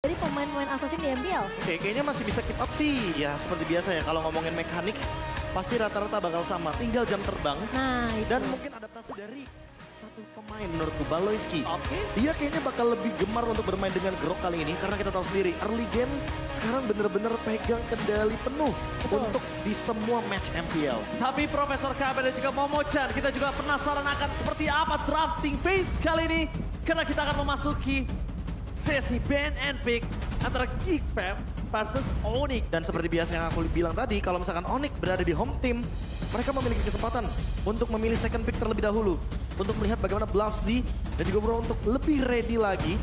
dari pemain-pemain Assassin di MPL. Oke, kayaknya masih bisa keep up sih. Ya seperti biasa ya, kalau ngomongin mekanik pasti rata-rata bakal sama. Tinggal jam terbang Nah itu. dan mungkin adaptasi dari satu pemain menurutku, Baloyski. Oke. Dia kayaknya bakal lebih gemar untuk bermain dengan Grok kali ini. Karena kita tahu sendiri, early game sekarang bener-bener pegang kendali penuh Betul. untuk di semua match MPL. Tapi Profesor Kaben dan juga Momo-chan, kita juga penasaran akan seperti apa drafting phase kali ini. Karena kita akan memasuki sesi ban and pick antara Geek Fam versus Onyx. Dan seperti biasa yang aku bilang tadi, kalau misalkan Onyx berada di home team, mereka memiliki kesempatan untuk memilih second pick terlebih dahulu. Untuk melihat bagaimana Bluff Z dan juga Bro untuk lebih ready lagi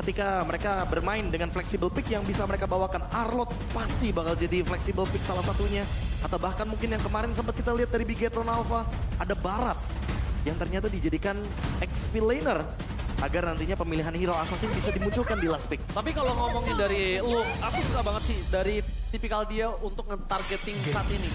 ketika mereka bermain dengan flexible pick yang bisa mereka bawakan. Arlot pasti bakal jadi flexible pick salah satunya. Atau bahkan mungkin yang kemarin sempat kita lihat dari Bigetron Alpha, ada Barats yang ternyata dijadikan XP laner agar nantinya pemilihan hero assassin bisa dimunculkan di last pick. Tapi kalau ngomongin dari look, aku suka banget sih dari tipikal dia untuk nge-targeting saat ini.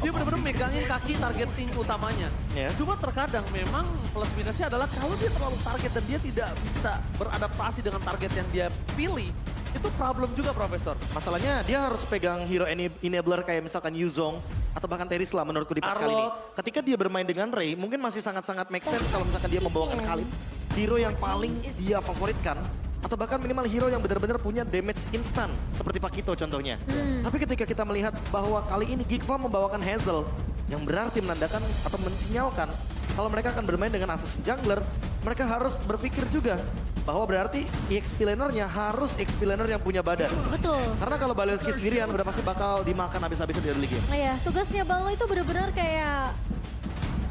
Dia benar-benar megangin kaki targeting utamanya. Ya. Cuma terkadang memang plus minusnya adalah kalau dia terlalu target dan dia tidak bisa beradaptasi dengan target yang dia pilih, itu problem juga Profesor. Masalahnya dia harus pegang hero enabler kayak misalkan Yuzong atau bahkan Terisla menurutku di patch kali ini. Arlot. Ketika dia bermain dengan Ray, mungkin masih sangat-sangat make sense kalau misalkan dia membawakan Khalid, hero yang paling dia favoritkan. Atau bahkan minimal hero yang benar-benar punya damage instan, seperti Pakito contohnya. Tapi ketika kita melihat bahwa kali ini Geek Farm membawakan Hazel, yang berarti menandakan atau mensinyalkan kalau mereka akan bermain dengan Assassin Jungler, mereka harus berpikir juga bahwa berarti EXP lanernya harus EXP laner yang punya badan. Betul. Karena kalau Baloyski sendirian udah pasti bakal dimakan habis-habisan di early game. Nah ya, tugasnya Balo itu benar-benar kayak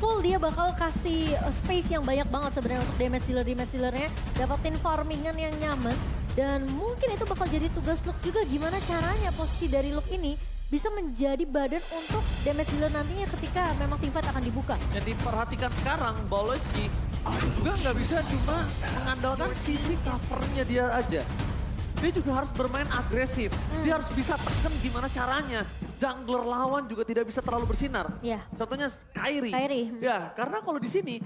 full, dia bakal kasih space yang banyak banget sebenarnya untuk damage dealernya, dapetin farmingan yang nyaman, dan mungkin itu bakal jadi tugas Luke juga gimana caranya posisi dari Luke ini bisa menjadi badan untuk damage dealer nantinya ketika memang teamfight akan dibuka. Yang diperhatikan sekarang, Baloyski juga nggak bisa cuma mengandalkan sisi covernya dia aja. Dia juga harus bermain agresif. Dia harus bisa tekan gimana caranya. Jungler lawan juga tidak bisa terlalu bersinar. Iya. Contohnya Kairi. Kairi. Ya, karena kalau di sini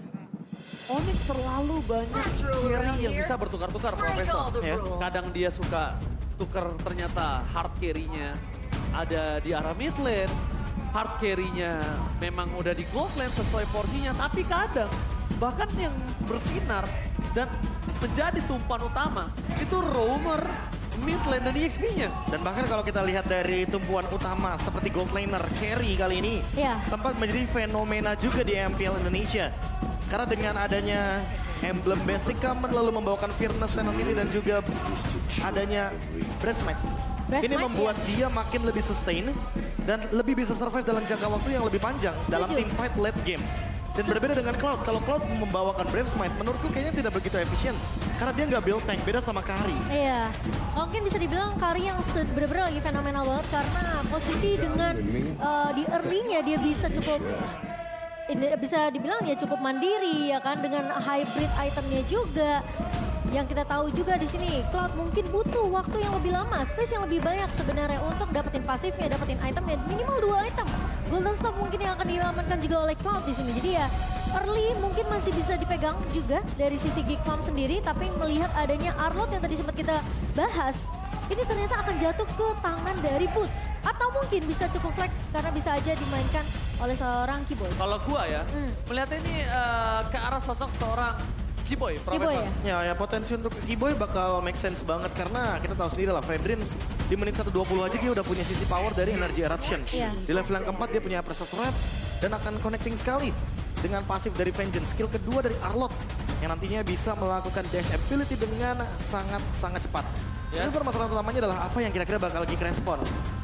Onyx terlalu banyak carry yang bisa bertukar-tukar Profesor. Ya. Kadang dia suka tukar ternyata hard carry-nya ada di arah mid lane. Hard carry-nya memang udah di gold lane sesuai porsinya. Tapi kadang bahkan yang bersinar dan menjadi tumpuan utama itu roamer, mid lane dan EXP-nya. Dan bahkan kalau kita lihat dari tumpuan utama seperti gold laner carry kali ini Iya. sempat menjadi fenomena juga di MPL Indonesia. Karena dengan adanya emblem basic common lalu membawakan Fearless Tenacity dan juga adanya Breastmate. Breastmate, Ini membuat ya. dia makin lebih sustain dan lebih bisa survive dalam jangka waktu yang lebih panjang dalam Setuju. teamfight late game. Dan berbeda dengan Cloud, kalau Cloud membawakan Brave Smite, menurutku kayaknya tidak begitu efisien. Karena dia nggak build tank, beda sama Kari. Iya, mungkin bisa dibilang Kari yang bener-bener lagi fenomenal banget karena posisi dengan di early-nya dia bisa cukup, bisa dibilang ya cukup mandiri ya kan, dengan hybrid itemnya juga. Yang kita tahu juga di sini, Cloud mungkin butuh waktu yang lebih lama, space yang lebih banyak sebenarnya untuk dapetin pasifnya, dapetin itemnya, minimal 2 item. Golden Staff mungkin yang akan diamankan juga oleh Cloud di sini. Jadi ya early mungkin masih bisa dipegang juga dari sisi Geek Farm sendiri, tapi melihat adanya Arlot yang tadi sempat kita bahas, ini ternyata akan jatuh ke tangan dari Boots. Atau mungkin bisa cukup flex karena bisa aja dimainkan oleh seorang Keyboy. Kalau gua ya, melihat ini ke arah sosok seorang Keyboy, Keyboy Profesor. ya? Ya potensi untuk Keyboy bakal make sense banget karena kita tahu sendiri lah Fredrin di menit 1:20 aja dia udah punya sisi power dari Energy Eruption. Iya. Di level yang keempat dia punya Precious Threat dan akan connecting sekali dengan pasif dari Vengeance. Skill kedua dari Arlot yang nantinya bisa melakukan dash ability dengan sangat-sangat cepat. Ini Yes. permasalahan utamanya adalah apa yang kira-kira bakal Geek respon.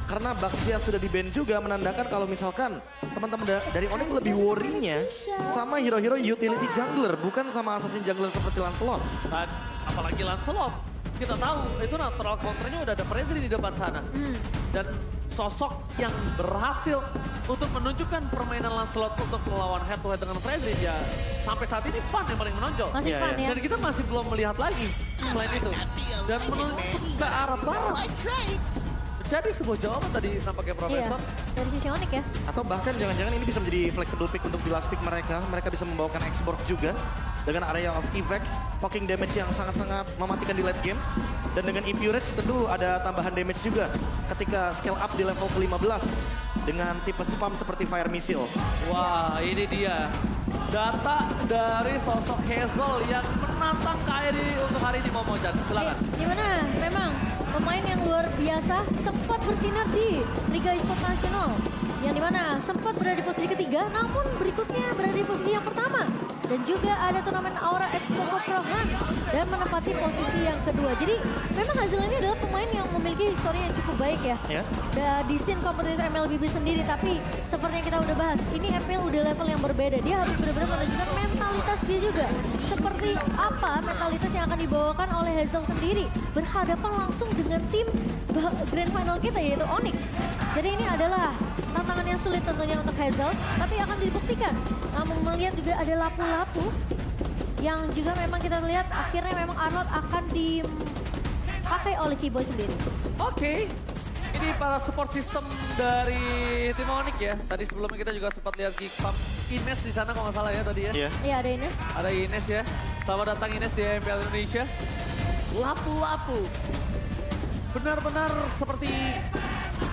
Karena Baxia sudah di-ban juga menandakan kalau misalkan teman-teman dari Onyx lebih worry-nya sama hero-hero utility jungler, bukan sama assassin jungler seperti Lancelot. Dan apalagi Lancelot, kita tahu itu natural counternya udah ada Fredrin di depan sana. Dan sosok yang berhasil untuk menunjukkan permainan Lancelot untuk melawan head to head dengan Fredrin ya sampai saat ini Fun yang paling menonjol. Masih Iya, fun iya. ya? Dan kita masih belum melihat lagi selain itu. Dan menunjuk ke arah barat. Jadi sebuah jawaban tadi nampaknya Iya, Profesor. dari sisi Onyx ya. Atau bahkan jangan-jangan ini bisa menjadi flexible pick untuk di last pick mereka. Mereka bisa membawakan export juga dengan area of evac poking damage yang sangat-sangat mematikan di late game. Dan dengan EP Rage tentu ada tambahan damage juga ketika scale up di level ke-15 dengan tipe spam seperti Fire Missile. Wah, ini dia. Data dari sosok Hazel yang menantang KRI untuk hari ini, Momojan. Silakan. Gimana? Memang pemain yang luar biasa sempat bersinar di Liga Esports Nasional. Yang dimana sempat berada di posisi ketiga, namun berikutnya berada di posisi yang pertama. Dan juga ada turnamen Aura Expo Pro Hunt dan menempati posisi yang kedua. Jadi memang Hazel ini adalah pemain yang memiliki histori yang cukup baik ya. Di scene kompetitif MLBB sendiri. Tapi seperti yang kita udah bahas, ini MPL udah level yang berbeda. Dia harus benar-benar menunjukkan mentalitas dia juga. Seperti apa mentalitas yang akan dibawakan oleh Hazel sendiri. Berhadapan langsung dengan tim Grand Final kita yaitu Onyx. Jadi ini adalah tantangan yang sulit tentunya untuk Hazel. Tapi akan dibuktikan. Namun melihat juga ada lapu-lapu yang juga memang kita lihat akhirnya memang Arnold akan dipakai oleh Keyboy sendiri. Oke. Ini para support system dari tim Onyx ya. Tadi sebelumnya kita juga sempat lihat Geek Farm. Ines di sana kalau nggak salah ya tadi ya. Iya ada Ines. Ada Ines ya. Selamat datang Ines di MPL Indonesia. Lapu-lapu. Benar-benar seperti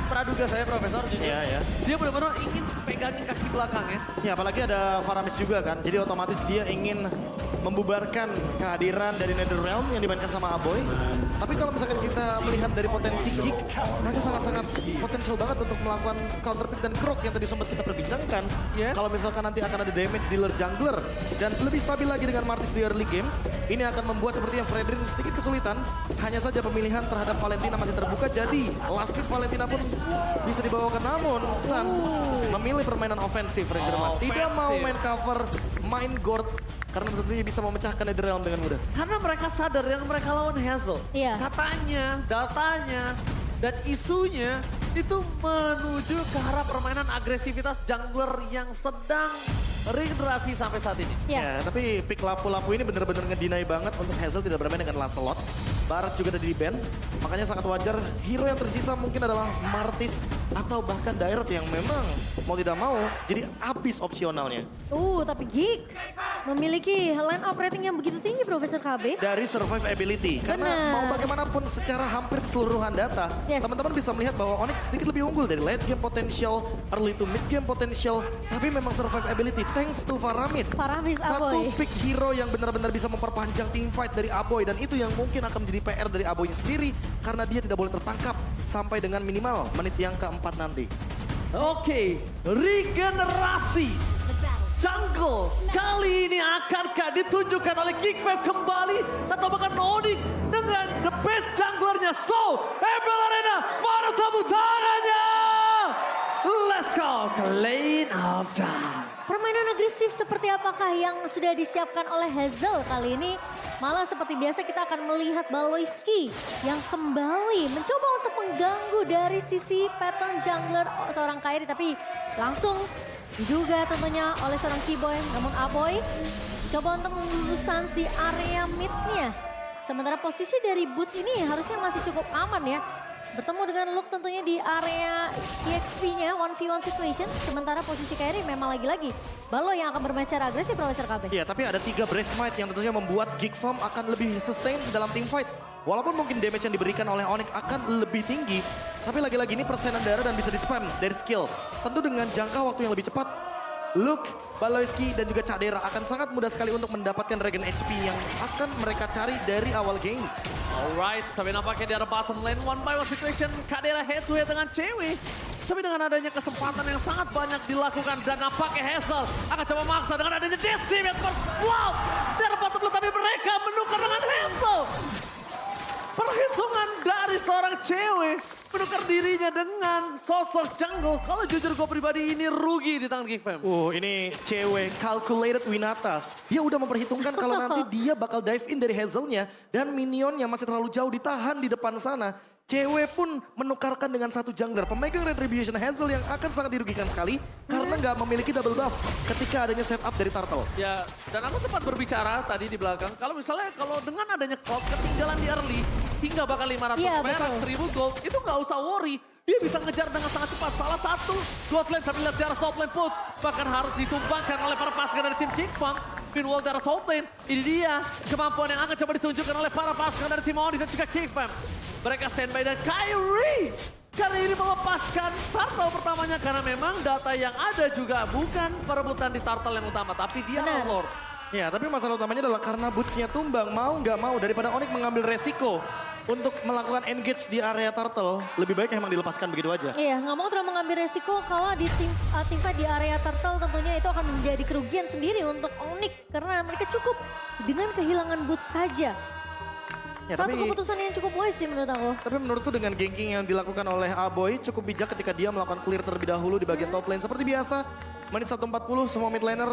praduga saya Profesor jujur. Iya. Dia benar-benar ingin pegangin kaki belakang ya. Ya apalagi ada Faramis juga kan. Jadi otomatis dia ingin membubarkan kehadiran dari Netherrealm yang dimainkan sama Aboy. Tapi kalau misalkan kita melihat dari potensi Geek, mereka sangat-sangat potensial banget untuk melakukan counter pick dan grok yang tadi sempat kita perbincangkan. Yes. Kalau misalkan nanti akan ada damage dealer jungler dan lebih stabil lagi dengan Martis di early game, ini akan membuat sepertinya Fredrin sedikit kesulitan. Hanya saja pemilihan terhadap Valentina masih terbuka, jadi last pick Valentina pun bisa dibawakan. Namun Suns memilih permainan ofensif, Ranger Mas. Tidak mau main cover, main guard, karena tentunya bisa memecahkan Netherrealm dengan mudah. Karena mereka sadar yang mereka lawan Hazel. Iya. Katanya, datanya, dan isunya itu menuju ke arah permainan agresivitas jungler yang sedang regenerasi sampai saat ini. Iya. Ya, tapi pick lapu-lapu ini benar-benar ngedinai banget untuk Hazel tidak bermain dengan Lancelot. Barat juga ada di band, makanya sangat wajar hero yang tersisa mungkin adalah Martis atau bahkan Dairot yang memang mau tidak mau jadi habis opsionalnya. Tapi Geek memiliki line up rating yang begitu tinggi Profesor KB. Dari survive ability, karena Benar. mau bagaimanapun secara hampir keseluruhan data, Yes. teman-teman bisa melihat bahwa Onyx sedikit lebih unggul dari late game potential, early to mid game potential, tapi memang survive ability thanks to Faramis. Faramis Satu Aboy. pick hero yang benar-benar bisa memperpanjang team fight dari Aboy, dan itu yang mungkin akan menjadi PR dari Aboynya sendiri karena dia tidak boleh tertangkap sampai dengan minimal menit yang keempat nanti. Oke, regenerasi jungle kali ini akankah ditunjukkan oleh Geek Five kembali atau bahkan Onyx dengan the best junglernya? So, MPL Arena mana tepuk tangannya? Let's go ke lane of time. Permainan agresif seperti apakah yang sudah disiapkan oleh Hazel kali ini? Malah seperti biasa kita akan melihat Baloyski yang kembali mencoba untuk mengganggu dari sisi pattern jungler seorang Kairi. Tapi langsung diduga tentunya oleh seorang Keyboy. Namun Aboy coba untuk mengganggu Suns di area mid-nya. Sementara posisi dari Boots ini harusnya masih cukup aman ya. Bertemu dengan Luke tentunya di area EXP-nya 1v1 situation. Sementara posisi Kairi memang lagi-lagi Balo yang akan bermain secara agresif Profesor KB. Iya, tapi ada 3 Brace Smite yang tentunya membuat Geek Farm akan lebih sustain dalam team fight. Walaupun mungkin damage yang diberikan oleh Onyx akan lebih tinggi, tapi lagi-lagi ini persenan darah dan bisa di-spam dari skill. Tentu dengan jangka waktu yang lebih cepat, Luke, Baloyski, dan juga Cadera akan sangat mudah sekali untuk mendapatkan regen HP yang akan mereka cari dari awal game. Alright, tapi nampaknya di arah bottom lane, 1v1 situation, Kadera head to head dengan cewek. Tapi dengan adanya kesempatan yang sangat banyak dilakukan dan nampaknya Hazel akan coba maksa dengan adanya Desi yang wow, di arah bottom lane, tapi mereka menukar dengan Hazel. Perhitungan dari seorang cewek menukar dirinya dengan sosok jungle. Kalau jujur gue pribadi ini rugi di tangan Geek Fam. Ini cewek calculated Winata. Dia udah memperhitungkan kalau nanti dia bakal dive in dari Hazelnya dan minionnya masih terlalu jauh ditahan di depan sana. Cewek pun menukarkan dengan satu jungler. Pemegang Retribution Hazel yang akan sangat dirugikan sekali karena nggak memiliki double buff ketika adanya setup dari Turtle. Ya, dan aku sempat berbicara tadi di belakang, kalau misalnya dengan adanya Colt ketinggalan di early, hingga bakal 500 Iya, perak, betul. 1000 gold, itu nggak usah worry. Dia bisa ngejar dengan sangat cepat. Salah satu, gold lane sambil lihat di arah top lane push, bahkan harus ditumbangkan oleh para pasukan dari tim King Fang. Meanwhile dari top lane, ini dia kemampuan yang akan coba ditunjukkan oleh para pasukan dari tim Onyx dan juga Kickfam. Mereka standby dan Kyrie kali ini melepaskan turtle pertamanya karena memang data yang ada juga bukan perebutan di turtle yang utama, tapi dia Benar. Lord. Ya, tapi masalah utamanya adalah karena boots-nya tumbang, mau nggak mau daripada Onyx mengambil resiko untuk melakukan engage di area turtle, lebih baik emang dilepaskan begitu aja. Iya, nggak mau terlalu mengambil resiko kalau di tim fight di area turtle tentunya itu akan menjadi kerugian sendiri untuk Onyx karena mereka cukup dengan kehilangan boots saja. Ya, Satu tapi- keputusan yang cukup wise sih menurut aku. Tapi menurutku dengan ganking yang dilakukan oleh Aboy cukup bijak ketika dia melakukan clear terlebih dahulu di bagian top lane. Seperti biasa, menit 1:40 semua mid laner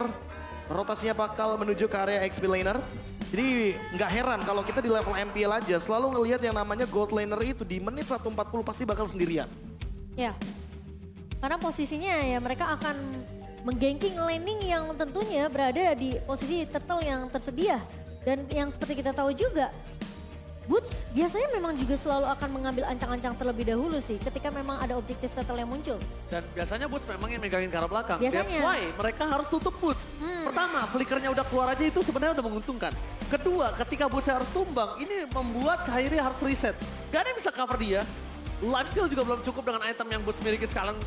rotasinya bakal menuju ke area XP laner. Jadi nggak heran kalau kita di level MPL aja selalu ngelihat yang namanya gold laner itu di menit 1:40 pasti bakal sendirian. Ya, karena posisinya ya mereka akan mengganking laning yang tentunya berada di posisi turtle yang tersedia. Dan yang seperti kita tahu juga, Boots biasanya memang juga selalu akan mengambil ancang-ancang terlebih dahulu sih ketika memang ada objektif turtle yang muncul. Dan biasanya Boots memang yang megangin ke arah belakang. Biasanya. That's why mereka harus tutup Boots. Pertama, flickernya udah keluar aja itu sebenarnya udah menguntungkan. Kedua, ketika Boots harus tumbang, ini membuat Kyrie harus reset. Gak ada yang bisa cover dia. Lifesteal juga belum cukup dengan item yang Boots miliki sekarang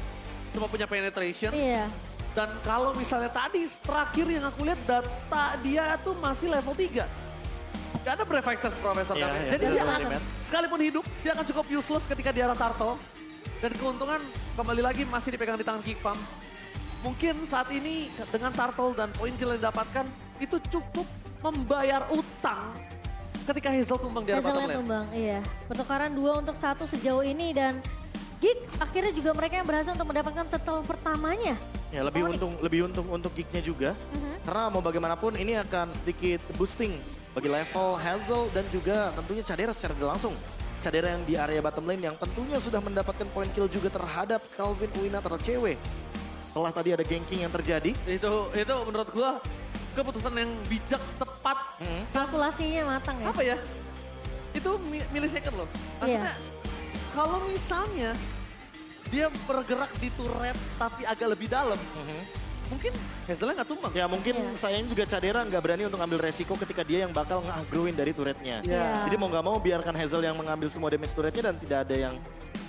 cuma punya penetration. Iya, Dan kalau misalnya tadi terakhir yang aku lihat data dia tuh masih level 3. Gak ada Brave Fighters Profesor Iya, kami. iya, Jadi iya, dia iya, akan, iya. sekalipun hidup, dia akan cukup useless ketika di arah turtle. Dan keuntungan kembali lagi masih dipegang di tangan Kickfam. Mungkin saat ini dengan turtle dan poin kill yang didapatkan, itu cukup membayar utang ketika Hazel tumbang di arah bottom Hazelnya lane. tumbang, iya. Pertukaran 2 untuk 1 sejauh ini dan Geek akhirnya juga mereka yang berhasil untuk mendapatkan turtle pertamanya. Ya lebih untung untuk geeknya juga. Karena mau bagaimanapun ini akan sedikit boosting bagi level Hazel dan juga tentunya Cadera secara tidak langsung. Cadera yang di area bottom lane yang tentunya sudah mendapatkan point kill juga terhadap Calvin Uina atau cewek. Setelah tadi ada ganking yang terjadi. Itu menurut gua keputusan yang bijak, tepat. Kalkulasinya matang ya. Apa ya? Itu millisecond loh. Maksudnya kalau misalnya dia bergerak di turret tapi agak lebih dalam, mungkin Hazelnya nggak tumbang. Ya mungkin sayangnya juga Cadera nggak berani untuk ambil resiko ketika dia yang bakal nge-aggroin dari turretnya. Iya. Jadi mau nggak mau biarkan Hazel yang mengambil semua damage turretnya dan tidak ada yang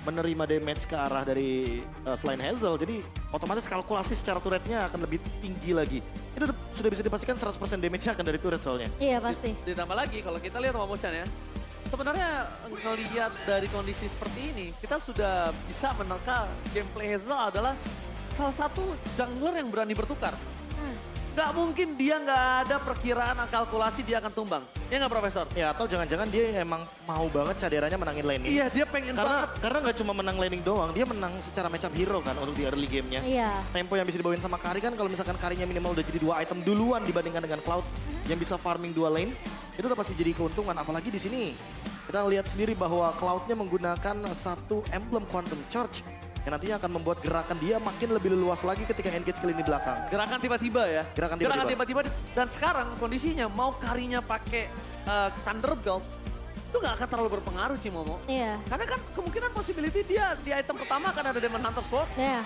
menerima damage ke arah dari selain Hazel. Jadi otomatis kalkulasi secara turretnya akan lebih tinggi lagi. Itu sudah bisa dipastikan 100% damage-nya akan dari turret soalnya. Iya pasti. Ditambah lagi kalau kita lihat Momochan ya, sebenarnya ngelihat dari kondisi seperti ini, kita sudah bisa menerka gameplay Hazel adalah salah satu jungler yang berani bertukar. Nggak mungkin dia nggak ada perkiraan kalkulasi dia akan tumbang. Ya nggak Profesor? Ya atau jangan-jangan dia emang mau banget Caderanya menangin laning. Iya dia pengen banget. Karena nggak cuma menang laning doang, dia menang secara matchup hero kan untuk di early gamenya. Iya. Tempo yang bisa dibawain sama Kari kan kalau misalkan Karinya minimal udah jadi 2 item duluan dibandingkan dengan Cloud yang bisa farming 2 lane, itu udah pasti jadi keuntungan. Apalagi di sini kita lihat sendiri bahwa Cloudnya menggunakan satu emblem Quantum Charge yang nantinya akan membuat gerakan dia makin lebih leluas lagi ketika engage kali ini di belakang. Gerakan tiba-tiba ya. Gerakan tiba-tiba. Dan sekarang kondisinya mau Karinya pakai Thunderbolt itu nggak akan terlalu berpengaruh Cimomo. Iya. Karena kan kemungkinan possibility dia di item pertama akan ada Demon Hunter Sword. Iya.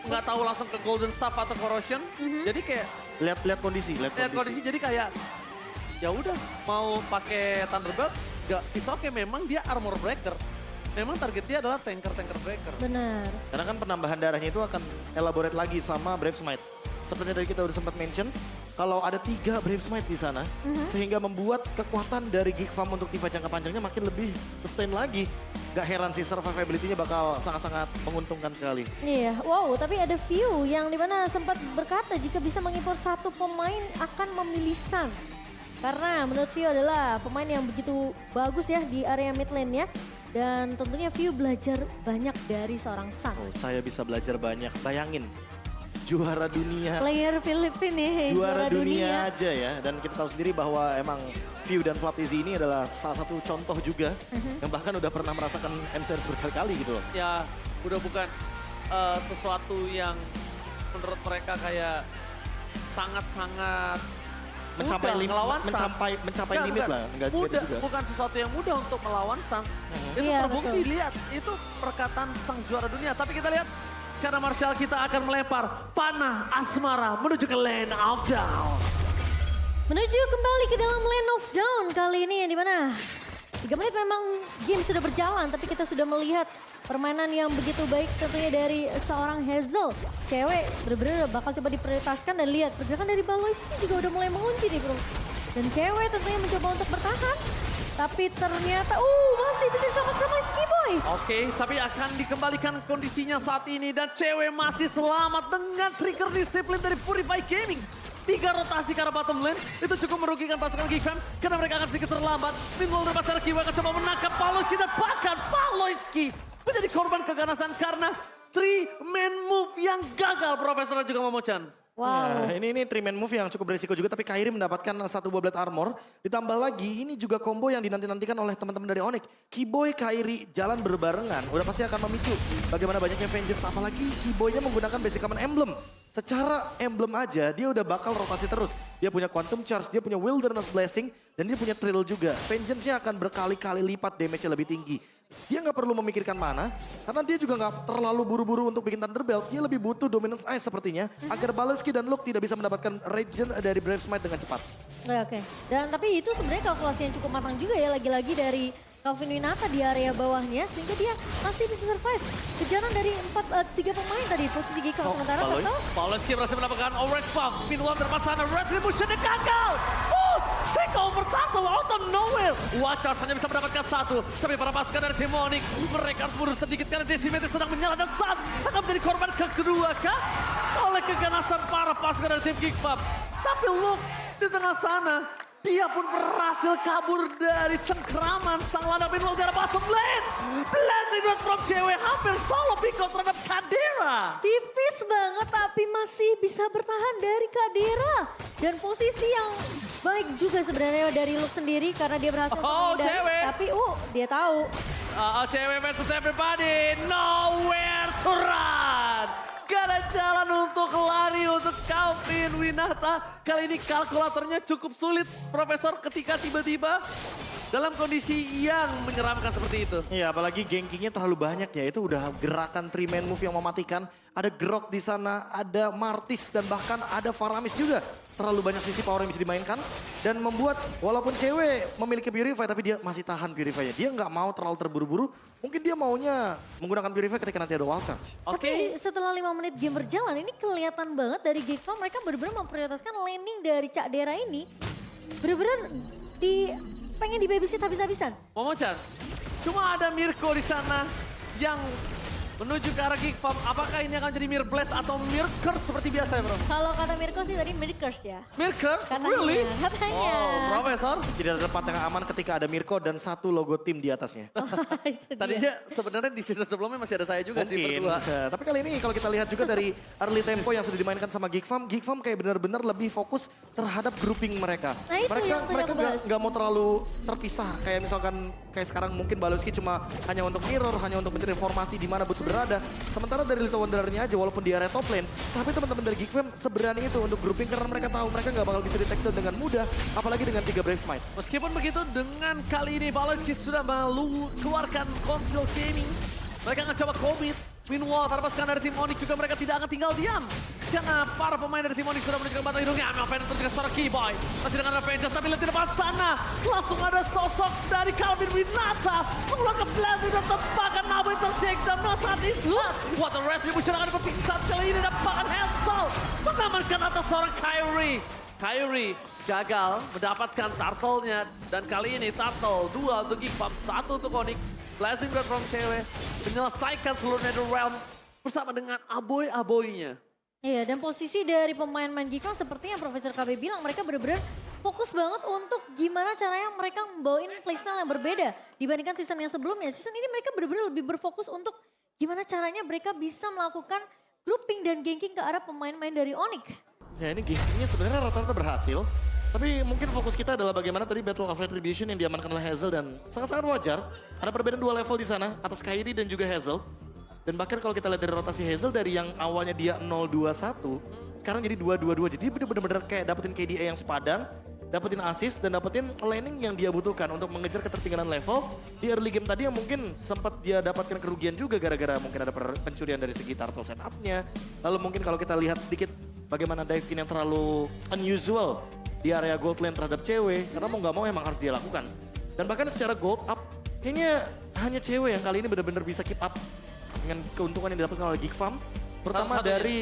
Nggak tahu langsung ke Golden Staff atau Corrosion. Jadi kayak Lihat kondisi. lihat kondisi jadi kayak ya udah mau pakai Thunderbolt nggak it's okay, memang dia armor breaker. Memang target dia adalah tanker breaker. Benar. Karena kan penambahan darahnya itu akan elaborate lagi sama Brave Smite. Seperti tadi kita udah sempat mention, kalau ada 3 Brave Smite di sana, sehingga membuat kekuatan dari Geek Farm untuk tipe jangka panjangnya makin lebih sustain lagi. Gak heran sih survivability-nya bakal sangat-sangat menguntungkan sekali. Iya, wow, tapi ada view yang dimana sempat berkata jika bisa mengimpor satu pemain akan memilih Suns. Karena menurut View adalah pemain yang begitu bagus ya di area mid lane-nya. Dan tentunya View belajar banyak dari seorang Oh, Suns. saya bisa belajar banyak. Bayangin, juara dunia. Player Filipina nih, Juara dunia aja ya. Dan kita tahu sendiri bahwa emang View dan Flaptizi ini adalah salah satu contoh juga. Yang bahkan udah pernah merasakan MCRS berkali-kali gitu loh. Ya udah bukan sesuatu yang menurut mereka kayak sangat-sangat Mencapai mudah ngelawan Suns. mencapai Enggak, limit bukan. lah. Enggak Mudah, juga. bukan sesuatu yang mudah untuk melawan Suns. Itu Iya, terbukti, betul. lihat. Itu perkataan sang juara dunia. Tapi kita lihat, karena Martial kita akan melempar panah asmara menuju ke Land of Down. Menuju kembali ke dalam Lane of Dawn kali ini yang dimana 3 menit memang game sudah berjalan, tapi kita sudah melihat permainan yang begitu baik tentunya dari seorang Hazel. Cewek bener-bener bakal coba diprioritaskan dan lihat pergerakan dari Balois ini juga udah mulai mengunci nih bro. Dan cewek tentunya mencoba untuk bertahan, tapi ternyata masih bisa diselamat sama Skiboy. Oke, tapi akan dikembalikan kondisinya saat ini dan cewek masih selamat dengan trigger disiplin dari Purify Gaming. 3 rotasi ke arah bottom lane, itu cukup merugikan pasukan Geekfam karena mereka akan sedikit terlambat. Meanwhile, pasar Kiwa akan coba menangkap Pawlowski dan bahkan Pawlowski menjadi korban keganasan karena 3-man move yang gagal, Profesor dan juga Momochan. Wow. Ya, ini 3-man move yang cukup berisiko juga, tapi Kairi mendapatkan 1 buah blade armor. Ditambah lagi, ini juga combo yang dinanti-nantikan oleh teman-teman dari Onyx. Kiboy, Kairi jalan berbarengan, udah pasti akan memicu bagaimana banyaknya vengeance. Apalagi Kiboynya menggunakan basic common emblem. Secara emblem aja, dia udah bakal rotasi terus. Dia punya Quantum Charge, dia punya Wilderness Blessing, dan dia punya Thrill juga. Vengeance-nya akan berkali-kali lipat damage-nya lebih tinggi. Dia nggak perlu memikirkan mana, karena dia juga nggak terlalu buru-buru untuk bikin Thunder Belt. Dia lebih butuh Dominance Ice sepertinya, agar Baloski dan Luke tidak bisa mendapatkan regen dari Brave Smite dengan cepat. Oke. Dan tapi itu sebenarnya kalkulasi yang cukup matang juga ya, lagi-lagi dari Calvin Winata di area bawahnya, sehingga dia masih bisa survive. Kejaran dari 3 pemain tadi, posisi Geekfam sementara total. Pawlowski berhasil mendapatkan Orange Pump. Meanwhile, terdapat sana Retribution gagal. Take over turtle out of nowhere. Watchers hanya bisa mendapatkan 1. Tapi para pasukan dari tim Onyx, mereka harus mundur sedikit karena Decimated sedang menyala dan saat akan menjadi korban kedua kah? Oleh keganasan para pasukan dari tim Geekfam. Tapi Luke di tengah sana, dia pun berhasil kabur dari cengkraman sang lana Meanwhile dari bottom lane. Blessing Rod from cewek hampir solo pick out terhadap Kadira. Tipis banget tapi masih bisa bertahan dari Kadira. Dan posisi yang baik juga sebenarnya dari Luke sendiri karena dia berhasil menghindari. Cewek. Tapi dia tahu. Cewek versus everybody, nowhere to run. Gak ada jalan untuk lari untuk Calvin Winata. Kali ini kalkulatornya cukup sulit, Profesor, ketika tiba-tiba dalam kondisi yang menyeramkan seperti itu. Iya, apalagi gankingnya terlalu banyak ya. Itu udah gerakan 3-man move yang mematikan. Ada Grok di sana, ada Martis, dan bahkan ada Faramis juga. Terlalu banyak sisi power yang bisa dimainkan. Dan membuat walaupun cewek memiliki Purify, tapi dia masih tahan Purify-nya. Dia nggak mau terlalu terburu-buru. Mungkin dia maunya menggunakan Purify ketika nanti ada Wild Charge. Tapi setelah 5 menit game berjalan, ini kelihatan banget dari Geekfam mereka benar-benar memprioritaskan laning dari Cak Dera ini. Benar-benar pengen di babysit habis-habisan. Momochan, cuma ada Mirko di sana yang menuju ke arah Geekfam. Apakah ini akan jadi Mir Blast atau Mir Curse seperti biasa ya bro? Kalau kata Mirko sih tadi Mirkers ya. Mir Curse? Katanya, Really? katanya. Oh, Profesor. Tidak ada tempat yang aman ketika ada Mirko dan 1 logo tim di atasnya. Itu dia. Tadinya sebenarnya di season sebelumnya masih ada saya juga sih Mungkin. berdua. Tapi kali ini kalau kita lihat juga dari early tempo yang sudah dimainkan sama Geekfam kayak benar-benar lebih fokus terhadap grouping mereka. Nah, itu yang tadi mereka aku bahas. nggak mau terlalu terpisah. Kayak misalkan kayak sekarang mungkin Baloski cuma hanya untuk mirror, hanya untuk mencari informasi di mana Boots berada. Sementara dari Little Wanderer-nya aja walaupun di area top lane, tapi teman-teman dari Geekfam seberani itu untuk grouping karena mereka tahu mereka nggak bakal bisa di-take dengan mudah, apalagi dengan 3 Brave Smite. Meskipun begitu, dengan kali ini Baloski sudah keluarkan Conceal Gaming. Mereka akan coba commit. Meanwhile, para pasukan dari tim Onyx juga mereka tidak akan tinggal diam. Karena para pemain dari tim Onyx sudah menunjukkan batang hidungnya. Melvin untuk juga suara Keyboy. Masih dengan Avengers, tapi lihat di depan sana. Langsung ada sosok dari Calvin Winata. Mengeluarkan blessing dan tebakan Nabu tercek dan saat itu. What a retribution akan penting saat kali ini. Dan bahkan Hansel mengamankan atas seorang Kyrie. Kyrie gagal mendapatkan turtle-nya. Dan kali ini turtle 2 untuk Geekfam, 1 untuk Onyx. Blessing Rod from cewek menyelesaikan seluruh Netherrealm bersama dengan aboy-aboynya. Iya, dan posisi dari pemain-pemain Geekfam seperti yang Profesor KB bilang, mereka benar-benar fokus banget untuk gimana caranya mereka membawain playstyle yang berbeda dibandingkan season yang sebelumnya. Season ini mereka benar-benar lebih berfokus untuk gimana caranya mereka bisa melakukan grouping dan ganking ke arah pemain-pemain dari Onyx. Ya ini gankingnya sebenarnya rata-rata berhasil. Tapi mungkin fokus kita adalah bagaimana tadi Battle of Retribution yang diamankan oleh Hazel dan sangat-sangat wajar. Ada perbedaan 2 level di sana atas Kairi dan juga Hazel. Dan bahkan kalau kita lihat dari rotasi Hazel dari yang awalnya dia 0-2-1, sekarang jadi 2-2-2. Jadi bener-bener kayak dapetin KDA yang sepadan, dapetin assist dan dapetin laning yang dia butuhkan untuk mengejar ketertinggalan level. Di early game tadi yang mungkin sempat dia dapatkan kerugian juga gara-gara mungkin ada pencurian dari segi turtle setupnya. Lalu mungkin kalau kita lihat sedikit bagaimana dive in yang terlalu unusual di area gold lane terhadap cewek, karena mau nggak mau emang harus dia lakukan. Dan bahkan secara gold up, kayaknya hanya cewek yang kali ini benar-benar bisa keep up dengan keuntungan yang didapatkan oleh Geek Farm. Terutama Satu-satunya. dari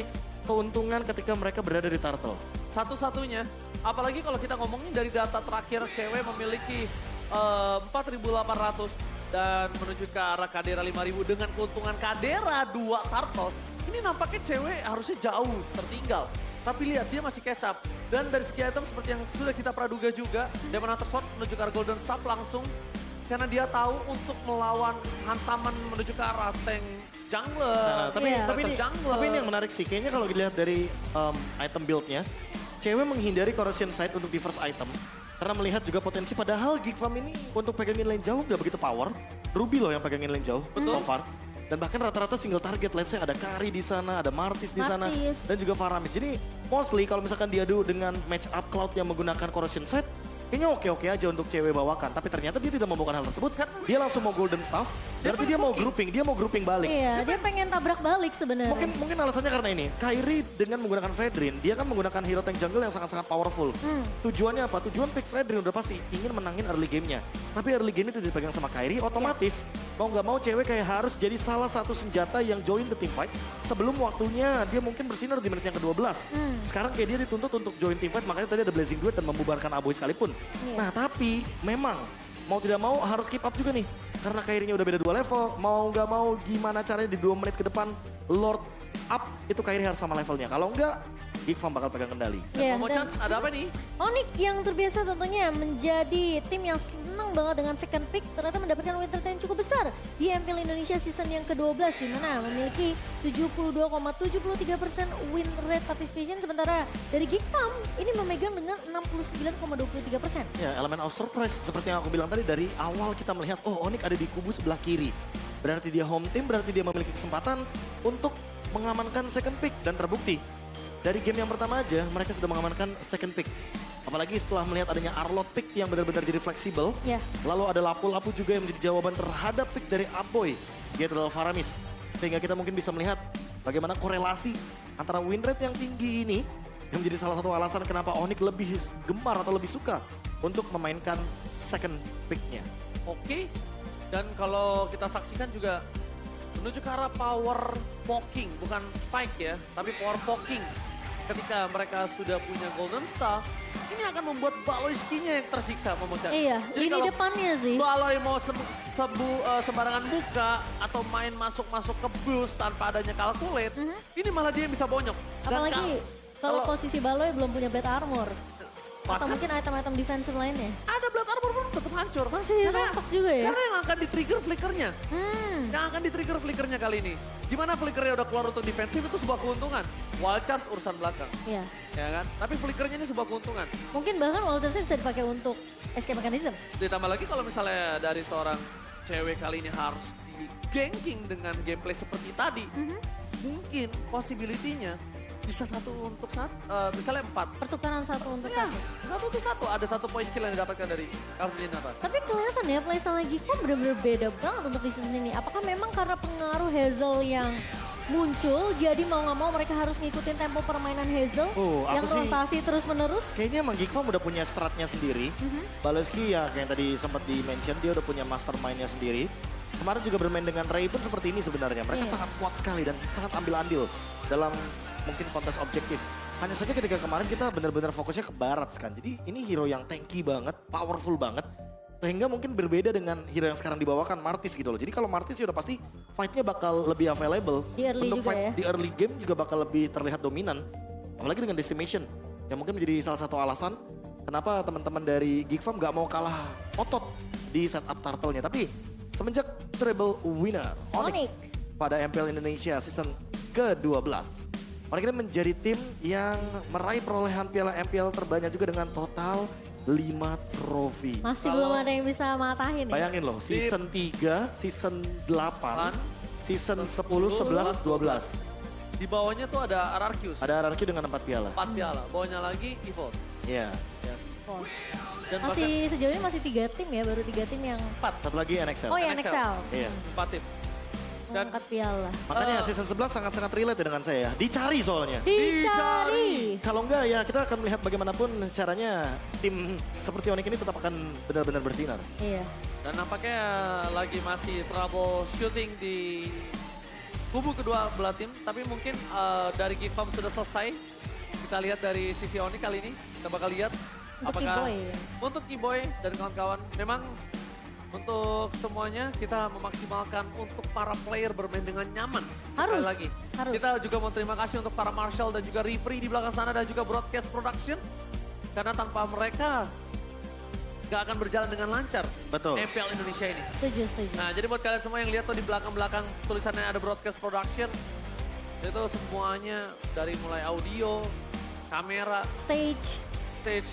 keuntungan ketika mereka berada di turtle. Satu-satunya, apalagi kalau kita ngomongin dari data terakhir cewek memiliki 4.800 dan menuju ke arah Kadera 5.000 dengan keuntungan Kadera 2 turtle. Ini nampaknya cewek harusnya jauh tertinggal. Tapi lihat dia masih catch up. Dan dari segi item seperti yang sudah kita praduga juga, Demon Hunter Sword menuju ke arah Golden Staff langsung. Karena dia tahu untuk melawan hantaman menuju ke arah tank jungler. Nah, tapi, Iya. tapi, tapi ini yang menarik sih, kayaknya kalau dilihat dari item build-nya, cewek menghindari Corrosion Sight untuk di first item. Karena melihat juga potensi, padahal Geek Farm ini untuk pegangin lane jauh nggak begitu power. Ruby loh yang pegangin lane jauh, so far. Dan bahkan rata-rata single target, let's say ada Kari di sana, ada Martis di sana, Martis. dan juga Faramis. Jadi mostly kalau misalkan diadu dengan match up Cloud yang menggunakan Corrosion Sight, kayaknya oke-oke aja untuk cewek bawakan. Tapi ternyata dia tidak membawakan hal tersebut, dia langsung mau Golden Staff, berarti dia mau grouping balik. Iya, dia pengen tabrak balik sebenarnya. Mungkin alasannya karena ini, Kairi dengan menggunakan Fredrin, dia kan menggunakan hero tank jungle yang sangat-sangat powerful. Tujuannya apa? Tujuan pick Fredrin udah pasti ingin menangin early game-nya. Tapi early game itu dipegang sama Kairi, otomatis mau nggak mau cewek kayak harus jadi salah satu senjata yang join the team fight sebelum waktunya dia mungkin bersinar di menit yang ke-12. Sekarang kayak dia dituntut untuk join team fight, makanya tadi ada Blazing Duet dan membubarkan Aboy sekalipun. Nah tapi memang mau tidak mau harus keep up juga nih. Karena Kairinya udah beda 2 level, mau nggak mau gimana caranya di 2 menit ke depan Lord up itu Kairi harus sama levelnya. Kalau enggak, Geek Farm bakal pegang kendali. Iya, Momo-chan, dan ada apa nih? Onyx yang terbiasa tentunya menjadi tim yang senang banget dengan second pick ternyata mendapatkan win rate yang cukup besar di MPL Indonesia season yang ke-12 di mana memiliki 72,73% win rate participation sementara dari Geek Farm ini memegang dengan 69,23%. Ya, elemen of surprise seperti yang aku bilang tadi dari awal kita melihat oh Onyx ada di kubu sebelah kiri. Berarti dia home team, berarti dia memiliki kesempatan untuk mengamankan second pick dan terbukti. Dari game yang pertama aja mereka sudah mengamankan second pick. Apalagi setelah melihat adanya Arlot pick yang benar-benar jadi fleksibel. Ya. Lalu ada Lapu-Lapu juga yang menjadi jawaban terhadap pick dari Aboy. Dia adalah Faramis. Sehingga kita mungkin bisa melihat bagaimana korelasi antara win rate yang tinggi ini yang menjadi salah satu alasan kenapa Onyx lebih gemar atau lebih suka untuk memainkan second pick-nya. Oke. Dan kalau kita saksikan juga menuju ke arah power poking, bukan spike ya, tapi power poking. Ketika mereka sudah punya Golden Star, ini akan membuat Baloyski-nya yang tersiksa Momo-chan. Iya, Jadi lini kalau depannya sih. Baloy mau sembarangan buka atau main masuk-masuk ke boost tanpa adanya calculate, ini malah dia yang bisa bonyok. Dan Apalagi kalau posisi Baloy belum punya blade armor. Atau bahkan mungkin item-item defensive lainnya. ada blood armor pun tetap hancur. Masih rontok juga ya? Karena yang akan di-trigger flickernya. Yang akan di-trigger flickernya kali ini. Gimana flickernya udah keluar untuk defensif itu sebuah keuntungan. Wild charge urusan belakang. Iya. Ya kan? Tapi flickernya ini sebuah keuntungan. Mungkin bahkan Waltersnya bisa dipakai untuk escape mechanism. Ditambah lagi kalau misalnya dari seorang cewek kali ini harus di-ganking dengan gameplay seperti tadi. Mungkin possibility-nya bisa satu untuk misalnya 4. Pertukaran satu untuk Ya, satu. satu untuk satu. Ada satu poin kill yang didapatkan dari Calvin apa? Tapi kelihatan ya playstyle Geek Farm bener-bener beda banget untuk di season ini. Apakah memang karena pengaruh Hazel yang muncul, jadi mau nggak mau mereka harus ngikutin tempo permainan Hazel Oh, yang aku sih- rotasi terus-menerus? Kayaknya emang Geek Farm udah punya stratnya sendiri. Baloyski ya kayak yang tadi sempat di-mention dia udah punya mastermind-nya sendiri. Kemarin juga bermain dengan Ray pun seperti ini sebenarnya. Mereka Iya. sangat kuat sekali dan sangat ambil andil dalam mungkin kontes objektif. Hanya saja ketika kemarin kita benar-benar fokusnya ke Barat kan. Jadi ini hero yang tanky banget, powerful banget. Sehingga mungkin berbeda dengan hero yang sekarang dibawakan Martis gitu loh. Jadi kalau Martis ya udah pasti fight-nya bakal lebih available. Di early Untuk juga fight ya. di early game juga bakal lebih terlihat dominan. Apalagi dengan Decimation. Yang mungkin menjadi salah satu alasan kenapa teman-teman dari Geek Farm gak mau kalah otot di setup turtle-nya. Tapi semenjak treble winner Onyx Onyx. pada MPL Indonesia season ke-12. Onyx ini menjadi tim yang meraih perolehan piala MPL terbanyak juga dengan total 5 trofi. Masih Kalau- belum ada yang bisa matahin ya? Bayangin loh, season 3, season 8, season 10, 11, 12. Di bawahnya tuh ada Ararkius. Ada RRQ dengan 4 piala. 4 piala. Bawahnya lagi Evolve. Iya. Yes. Oh. Dan Masih sejauh ini masih 3 tim ya, baru 3 tim yang... bahkan 4. Satu lagi NXL. Oh ya, NXL. Iya. 4 tim. Dan Angkat piala. Makanya season 11 sangat-sangat relate dengan saya. Dicari soalnya. Dicari. Kalau enggak ya kita akan melihat bagaimanapun caranya tim seperti Onyx ini tetap akan benar-benar bersinar. Iya. Dan nampaknya lagi masih trouble shooting di kubu kedua belah tim. Tapi mungkin dari Geek Farm sudah selesai. Kita lihat dari sisi Onyx kali ini. Kita bakal lihat Untuk apakah Kiboy. untuk Kiboy dan kawan-kawan. Memang untuk semuanya kita memaksimalkan untuk para player bermain dengan nyaman. Sekali Harus, lagi. harus. Kita juga mau terima kasih untuk para marshal dan juga referee di belakang sana dan juga broadcast production. Karena tanpa mereka gak akan berjalan dengan lancar. Betul. MPL Indonesia ini. Setuju, setuju. Nah, jadi buat kalian semua yang lihat tuh di belakang-belakang tulisannya ada broadcast production. Itu semuanya dari mulai audio, kamera, stage,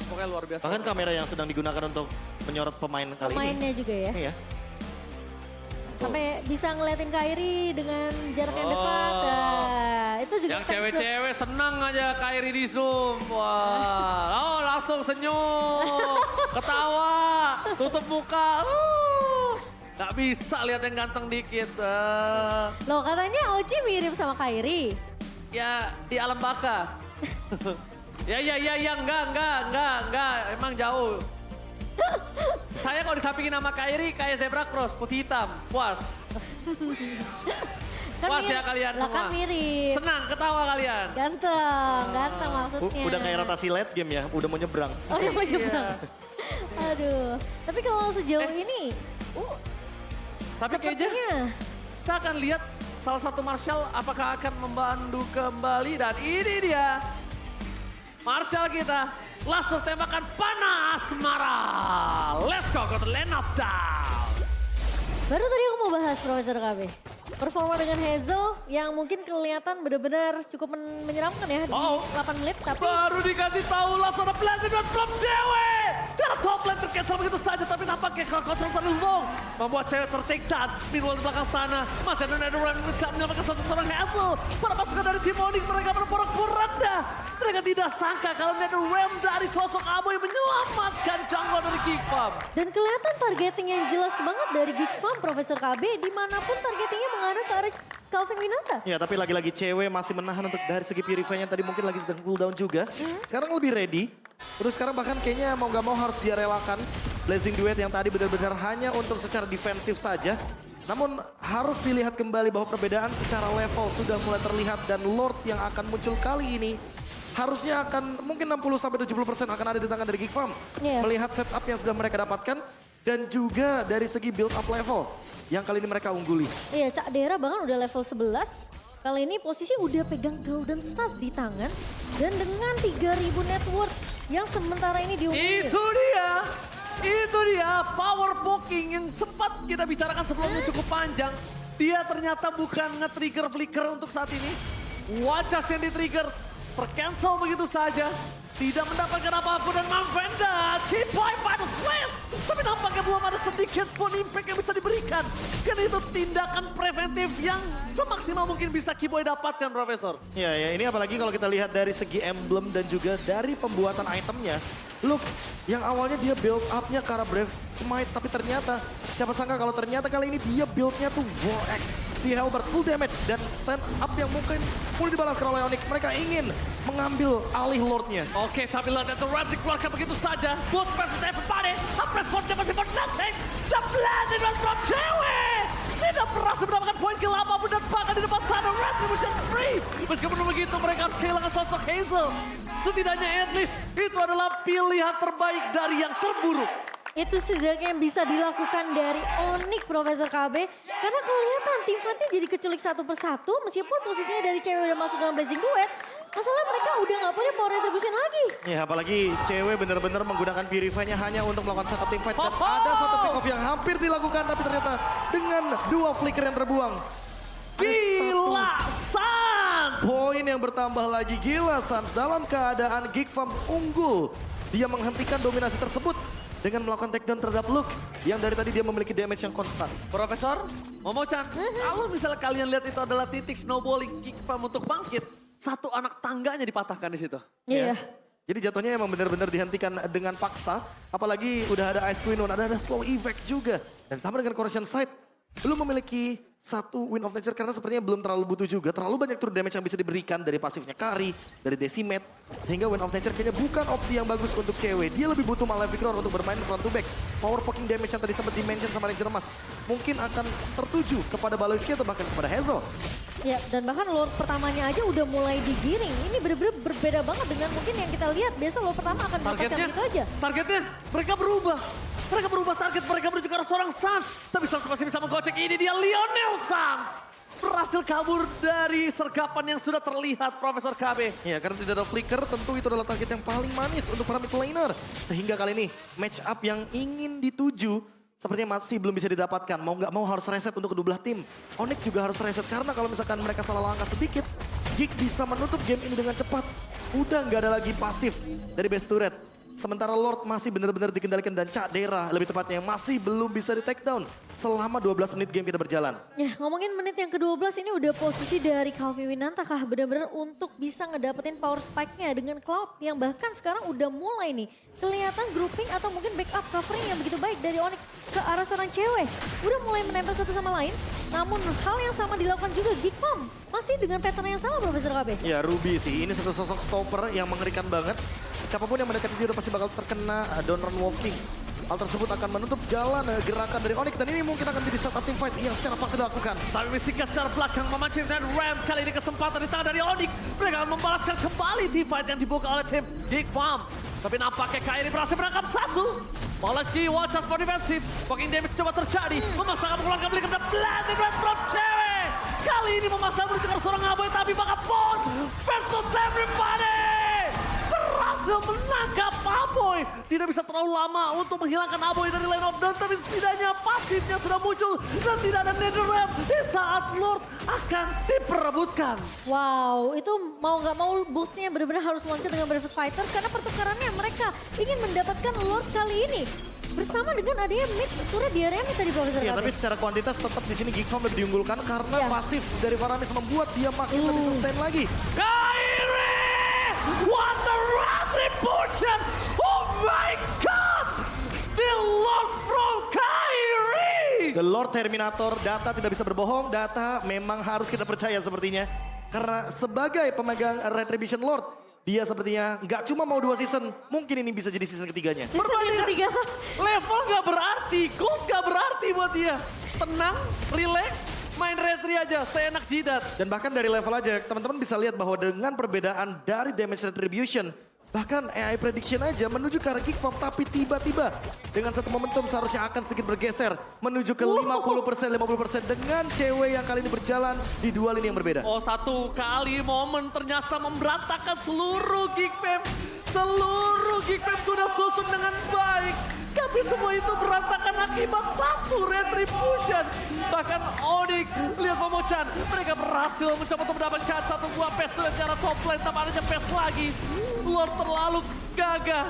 pokoknya luar biasa. Bahkan kamera yang sedang digunakan untuk menyorot pemain kali Pemainnya ini. juga ya. Iya. Sampai bisa ngeliatin Kairi dengan jarak yang dekat. Oh. Nah, itu juga Yang cewek-cewek senang aja Kairi di Zoom. Wah, oh langsung senyum, ketawa, tutup muka. Gak bisa lihat yang ganteng dikit. Loh katanya Oji mirip sama Kairi. Ya di alam baka. Ya, enggak. Emang jauh. Saya kalau disampingin sama Kairi kayak zebra cross, putih hitam. Puas. Kan Puas ya mirip. kalian Lah semua. kan mirip. Senang, ketawa kalian. Ganteng maksudnya. Udah kayak rotasi late game ya, udah mau nyebrang. Oh dia mau Iya. nyebrang. Aduh. Tapi kalau sejauh ini, Tapi kayaknya sepertinya kita akan lihat salah satu Marshall apakah akan membantu kembali. Dan ini dia. Marshall kita langsung tembakan panas marah. Let's go to the lane of down. baru tadi aku mau bahas Profesor KB. Performa dengan Hazel yang mungkin kelihatan benar-benar cukup menyeramkan ya di 8 menit. Tapi Baru dikasih tahu langsung ada blended dan from cewek. Dan top lane tercancel begitu saja. Tapi nampaknya crowd control terlalu long. Membuat cewek tertake down. Meanwhile di belakang sana. Masih ada Netherrealm yang bisa menyelamatkan satu seorang Hazel. Para pasukan dari tim Onyx mereka berporak-poranda. Mereka tidak sangka kalau Netherrealm dari sosok Aboy menyelamatkan jungle dari Geek Farm. dan kelihatan targeting yang jelas banget dari Geek Farm Profesor KB. Dimanapun targetingnya mengarah ke arah Calvin Winata. Ya tapi lagi-lagi cewek masih menahan untuk dari segi Purify-nya tadi mungkin lagi sedang cooldown juga. Sekarang lebih ready. Terus sekarang bahkan kayaknya mau gak mau harus dia relakan. Blazing Duet yang tadi benar-benar hanya untuk secara defensif saja. Namun harus dilihat kembali bahwa perbedaan secara level sudah mulai terlihat. Dan Lord yang akan muncul kali ini harusnya akan mungkin 60-70% akan ada di tangan dari Geek Farm. Iya. Melihat setup yang sudah mereka dapatkan. Dan juga dari segi build up level yang kali ini mereka ungguli. Iya, Cak Dera bahkan udah level 11. Kali ini posisi udah pegang Golden Staff di tangan. Dan dengan 3.000 net worth yang sementara ini diungguli. Itu dia power poking yang sempat kita bicarakan sebelumnya cukup panjang. Dia ternyata bukan nge-trigger flicker untuk saat ini. Wajas yang di-trigger tercancel begitu saja. Tidak mendapatkan apapun dan Manvenda keep by the slash. Tapi nampaknya belum ada sedikit pun impact yang bisa diberikan. Karena itu tindakan preventif yang semaksimal mungkin bisa Kiboy dapatkan, Profesor. Ya, ini apalagi kalau kita lihat dari segi emblem dan juga dari pembuatan itemnya. Look, yang awalnya dia build up-nya ke arah Brave Smite, tapi ternyata, siapa sangka kalau ternyata kali ini dia build-nya tuh War Axe. Si Halberd full damage dan send up yang mungkin mulai dibalaskan oleh Onyx. Mereka ingin mengambil alih Lord-nya. Oke, tapi lihat itu Ram dikeluarkan begitu saja. Buat versus everybody, Hampers Sword-nya masih for nothing. The blended one from cewek. Tidak berhasil mendapatkan poin kill apapun dan bahkan di depan sana Retribution free. Meskipun begitu mereka harus kehilangan sosok Hazel. Setidaknya at least itu adalah pilihan terbaik dari yang terburuk. Itu setidaknya yang bisa dilakukan dari Onyx Profesor KB. Karena kelihatan tim Fatih jadi keculik satu persatu. Meskipun posisinya dari cewek udah masuk dalam Blazing Duet. Masalah mereka udah gak punya power retribution lagi. Ya, apalagi cewek benar-benar menggunakan Purify-nya hanya untuk melakukan satu team fight. Dan ada satu pick off yang hampir dilakukan, tapi ternyata dengan 2 flicker yang terbuang. Gila Sans! Poin yang bertambah lagi, gila Sans. Dalam keadaan Geek Farm unggul, dia menghentikan dominasi tersebut dengan melakukan takedown terhadap Luke yang dari tadi dia memiliki damage yang konstan. Profesor, Momo-chan, kalau misalnya kalian lihat itu adalah titik snowballing Geek Farm untuk bangkit, satu anak tangganya dipatahkan di situ. Iya. Jadi jatuhnya emang benar-benar dihentikan dengan paksa. Apalagi udah ada Ice Queen, ada slow effect juga. Dan tambah dengan Corrosion Sight. belum memiliki satu win of nature karena sepertinya belum terlalu butuh juga. Terlalu banyak true damage yang bisa diberikan dari pasifnya Kari, dari Decimate. Sehingga win of nature kayaknya bukan opsi yang bagus untuk cewek. Dia lebih butuh Malefic Roar untuk bermain front to back. Power poking damage yang tadi sempat di-mention sama Ranger Mas mungkin akan tertuju kepada Baloyski atau bahkan kepada Hazel. Ya, dan bahkan lord pertamanya aja udah mulai digiring. Ini bener-bener berbeda banget dengan mungkin yang kita lihat. Biasa lord pertama akan mendapatkan gitu aja. Targetnya mereka berubah. Mereka berubah target, mereka menuju ke arah seorang Sans. Tapi Sans masih bisa menggocek, ini dia Lionel Sans. Berhasil kabur dari sergapan yang sudah terlihat Profesor KB. Ya, karena tidak ada flicker, tentu itu adalah target yang paling manis untuk para mid laner. Sehingga kali ini match up yang ingin dituju sepertinya masih belum bisa didapatkan. Mau nggak mau harus reset untuk kedua belah tim. Onyx juga harus reset karena kalau misalkan mereka salah langkah sedikit, Geek bisa menutup game ini dengan cepat. Udah nggak ada lagi pasif dari base turret. Sementara Lord masih benar-benar dikendalikan dan Cak Dera lebih tepatnya masih belum bisa di take down selama 12 menit game kita berjalan. Ya, ngomongin menit yang ke-12 ini udah posisi dari Calvi Winanta kah benar-benar untuk bisa ngedapetin power spike-nya dengan Cloud yang bahkan sekarang udah mulai nih kelihatan grouping atau mungkin backup covering yang begitu baik dari Onyx ke arah seorang cewek. Udah mulai menempel satu sama lain, namun hal yang sama dilakukan juga Geek Farm. Masih dengan pattern yang sama Profesor KB. Ya Ruby sih, ini satu sosok stopper yang mengerikan banget. Siapapun yang mendekati dia udah pasti bakal terkena down run walking. Hal tersebut akan menutup jalan gerakan dari Onyx dan ini mungkin akan jadi setup team fight yang secara pasti dilakukan. Tapi Mystica secara belakang memancing dan Ram kali ini kesempatan di tangan dari Onyx. Mereka akan membalaskan kembali team fight yang dibuka oleh tim Geek Farm. Tapi nampaknya KRI berhasil menangkap satu. Baloyski watch out for defensive. Poking damage coba terjadi. Memaksakan pukulan kembali ke blended red from cewek. Kali ini memaksa menuju seorang Aboy tapi bakal pon versus everybody. Berhasil menangkap Aboy. Tidak bisa terlalu lama untuk menghilangkan Aboy dari line of down. Tapi setidaknya pasifnya sudah muncul. Dan tidak ada nether ramp di saat Lord akan diperebutkan. Wow, itu mau nggak mau boostnya benar-benar harus loncat dengan Breakfast Fighter. Karena pertukarannya mereka ingin mendapatkan Lord kali ini. Bersama dengan adanya mid turret di area mid tadi Profesor Ya, KB. tapi secara kuantitas tetap di sini Geek Farm lebih diunggulkan karena Ya. pasif dari Faramis membuat dia makin lebih sustain lagi. KRI! What the retribution! Oh my God! Still Lord from KRI! The Lord Terminator, data tidak bisa berbohong, data memang harus kita percaya sepertinya. Karena sebagai pemegang Retribution Lord, dia sepertinya nggak cuma mau 2 season, mungkin ini bisa jadi season ketiganya. Season yang ketiga. Level nggak berarti, gold nggak berarti buat dia. Tenang, relax, main retri aja, seenak jidat. Dan bahkan dari level aja, teman-teman bisa lihat bahwa dengan perbedaan dari damage retribution, bahkan AI prediction aja menuju ke arah Geek Farm, tapi tiba-tiba dengan satu momentum seharusnya akan sedikit bergeser menuju ke 50% dengan cewek yang kali ini berjalan di 2 lini yang berbeda. Oh, satu kali momen ternyata memberantakan seluruh Geek Fam. Seluruh Geek Fam sudah susun dengan baik. Tapi semua itu berantakan akibat satu retribution. Bahkan Onyx, lihat Momochan, mereka berhasil mencoba untuk mendapatkan satu buah pes dari arah top lane. Tapi adanya pes lagi. Lord terlalu gagah.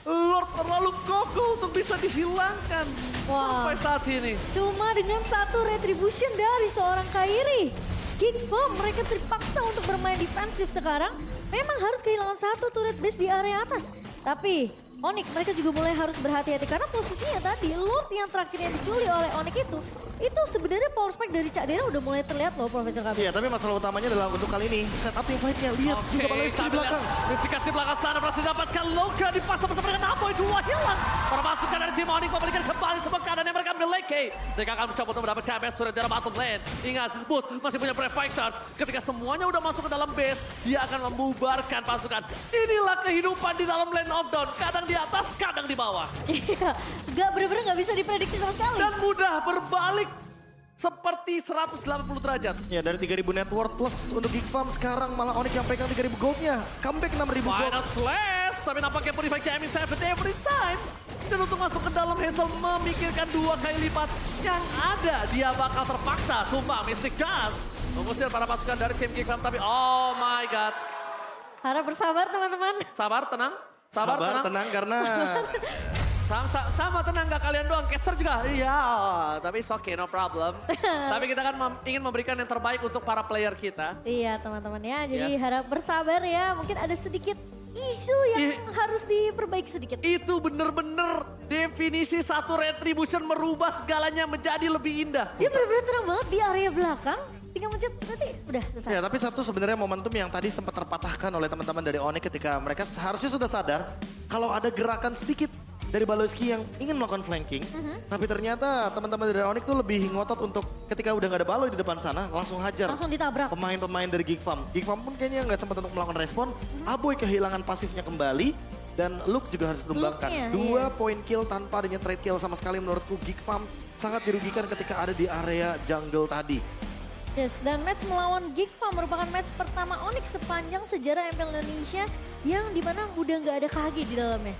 Lord terlalu kokoh untuk bisa dihilangkan Wah. sampai saat ini. Cuma dengan satu retribution dari seorang Kairi. Geek Farm mereka terpaksa untuk bermain defensif sekarang. Memang harus kehilangan satu turret base di area atas. Tapi Onyx mereka juga mulai harus berhati-hati karena posisinya tadi Lord yang terakhir yang dicuri oleh Onyx itu sebenarnya power spike dari Cak Dera udah mulai terlihat loh Profesor KB. Iya, tapi masalah utamanya adalah untuk kali ini setup tim fight-nya. Lihat juga Baloyski di belakang. Investigasi belakang sana berhasil dapatkan Loka dipasang bersama dengan Aboy. Dua hilang. Para pasukan dari tim Onyx membalikan kembali semua keadaan yang mereka miliki. Mereka akan mencoba untuk mendapatkan base turret dari bottom lane. Ingat, Bus masih punya Brave Fighters. Ketika semuanya udah masuk ke dalam base, dia akan membubarkan pasukan. Inilah kehidupan di dalam lane of down. Kadang di atas, kadang di bawah. Iya, bener-bener gak bisa diprediksi sama sekali. Dan mudah berbalik seperti 180 derajat. Ya, dari 3.000 net worth plus untuk Geek Farm sekarang malah Onyx yang pegang 3.000 goldnya. Comeback 6.000 gold. Final slash, tapi nampaknya Purify Gaming save it every time. Dan untuk masuk ke dalam Hazel memikirkan 2 kali lipat. Yang ada dia bakal terpaksa tumbang Mystic Gas. Mengusir para pasukan dari tim Geek Farm, tapi oh my god. Harap bersabar teman-teman. Sabar, tenang. Sabar, tenang. Karena Sama tenang, gak kalian doang. Caster juga, iya. Tapi it's okay, no problem. Tapi kita kan ingin memberikan yang terbaik untuk para player kita. Iya teman-teman ya, jadi Yes. harap bersabar ya. Mungkin ada sedikit isu yang harus diperbaiki sedikit. Itu bener-bener definisi satu retribution merubah segalanya menjadi lebih indah. Dia benar-benar tenang banget di area belakang. Tinggal mencet nanti udah selesai. Ya, tapi satu sebenarnya momentum yang tadi sempat terpatahkan oleh teman-teman dari Onyx ketika mereka harusnya sudah sadar kalau ada gerakan sedikit dari Baloyski yang ingin melakukan flanking. Tapi ternyata teman-teman dari Onyx tuh lebih ngotot untuk ketika udah gak ada Baloy di depan sana langsung hajar. Langsung ditabrak. Pemain-pemain dari Geek Farm. Geek Farm pun kayaknya nggak sempat untuk melakukan respon. Aboy kehilangan pasifnya kembali. Dan Luke juga harus ditumbangkan. Luke-nya, 2 poin kill tanpa adanya trade kill sama sekali menurutku Geek Farm sangat dirugikan ketika ada di area jungle tadi. Yes, dan match melawan Geek Farm merupakan match pertama Onyx sepanjang sejarah MPL Indonesia yang dimana udah nggak ada KG di dalamnya.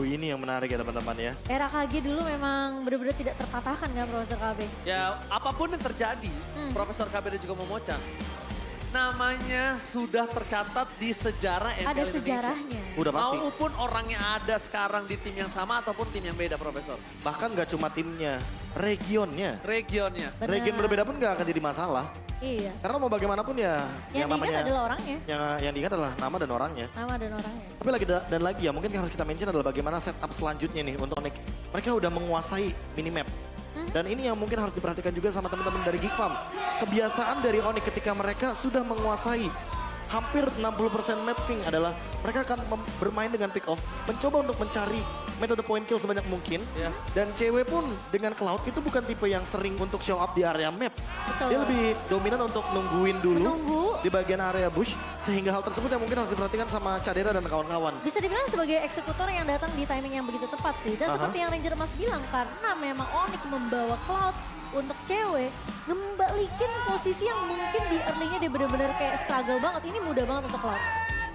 Ini yang menarik ya teman-teman ya. Era KG dulu memang benar-benar tidak terpatahkan kan Profesor KB. Ya apapun yang terjadi, Profesor KB dan juga Momochan, namanya sudah tercatat di sejarah MPL Ada Indonesia. sejarahnya. Udah pasti. Maupun orangnya ada sekarang di tim yang sama ataupun tim yang beda, Profesor. Bahkan nggak cuma timnya, regionnya. Regionnya. Benar. Region berbeda pun nggak akan jadi masalah. Iya. Karena mau bagaimanapun ya, Yang diingat adalah orangnya. yang diingat adalah nama dan orangnya. Nama dan orangnya. Tapi lagi ya mungkin yang harus kita mention adalah bagaimana setup selanjutnya nih untuk Onyx. Mereka udah menguasai minimap. Dan ini yang mungkin harus diperhatikan juga sama teman-teman dari Geek Farm. Kebiasaan dari Onyx ketika mereka sudah menguasai hampir 60% mapping adalah mereka akan bermain dengan pick off, mencoba untuk mencari metode point kill sebanyak mungkin. Ya. Dan cewek pun dengan Cloud itu bukan tipe yang sering untuk show up di area map. Betul. Dia lebih dominan untuk nungguin dulu Menunggu. di bagian area bush. Sehingga hal tersebut yang mungkin harus diperhatikan sama Cadera dan kawan-kawan. Bisa dibilang sebagai eksekutor yang datang di timing yang begitu tepat sih. Dan Aha. seperti yang Ranger Mas bilang, karena memang Onyx membawa Cloud untuk cewek, ngembalikin posisi yang mungkin di early-nya dia benar-benar kayak struggle banget. Ini mudah banget untuk Cloud.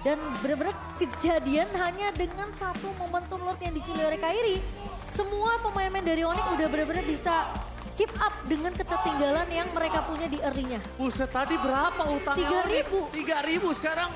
Dan benar-benar kejadian hanya dengan satu momentum Lord yang dicuri oleh Kairi. Semua pemain-pemain dari Onyx udah benar-benar bisa keep up dengan ketertinggalan yang mereka punya di early-nya. Buset, tadi berapa utangnya? 3.000. 3.000 sekarang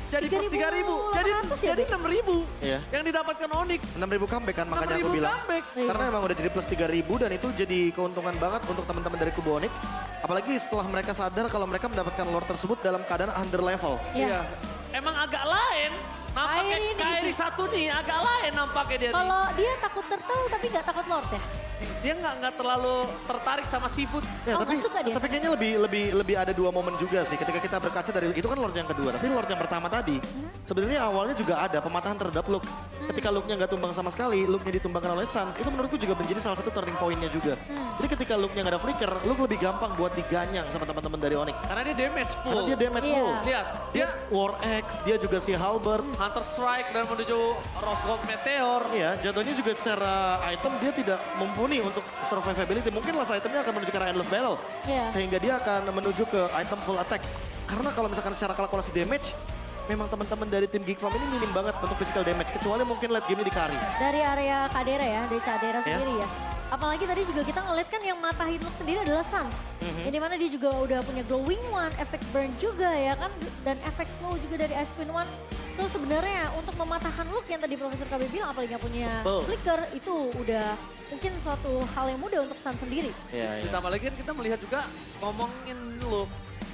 jadi plus 3.000. 3.800 ya, Jadi Bek? 6.000 Iya. yang didapatkan Onyx. 6.000 comeback kan makanya aku 6.000 bilang. comeback. Karena emang udah jadi plus 3.000 dan itu jadi keuntungan banget untuk teman-teman dari kubu Onyx. Apalagi setelah mereka sadar kalau mereka mendapatkan lore tersebut dalam keadaan under level. Iya. Emang agak lain. Nampaknya Kairi ini Kairi gitu. satu nih agak lain nampaknya dia nih. Kalau dia takut turtle tapi nggak takut Lord ya? Dia nggak terlalu tertarik sama seafood. Ya, Oh, tapi, nggak suka dia tapi sama. kayaknya lebih ada dua momen juga sih ketika kita berkaca dari itu kan Lord yang kedua, tapi Lord yang pertama tadi sebenarnya awalnya juga ada pematahan terhadap Luke. Ketika Luke-nya nggak tumbang sama sekali, Luke-nya ditumbangkan oleh Sans, itu menurutku juga menjadi salah satu turning point-nya juga. Jadi ketika Luke-nya nggak ada flicker, Luke lebih gampang buat diganyang sama teman-teman dari Onyx. Karena dia damage Karena full. dia damage Iya. full. Lihat, dia War X, dia juga si Halberd. Hunter Strike dan menuju Roswell Meteor. Iya, jatuhnya juga secara item dia tidak mumpuni untuk survivability. Mungkin last itemnya akan menuju ke arah Endless Battle. Iya. Sehingga dia akan menuju ke item full attack. Karena kalau misalkan secara kalkulasi damage, memang teman-teman dari tim Geek Farm ini minim banget untuk physical damage. Kecuali mungkin late game-nya di carry. Dari area Kadera ya, dari Cadera sendiri ya. Apalagi tadi juga kita ngeliat kan yang matahin Luke sendiri adalah Sans. Yang dimana dia juga udah punya glowing one, efek burn juga ya kan. Dan efek slow juga dari Ice Queen one. Itu sebenarnya untuk mematahkan Luke yang tadi Profesor KB bilang apalagi yang punya Betul. flicker itu udah mungkin suatu hal yang mudah untuk Sans sendiri. Iya, Ditambah lagi kan kita melihat juga ngomongin Luke.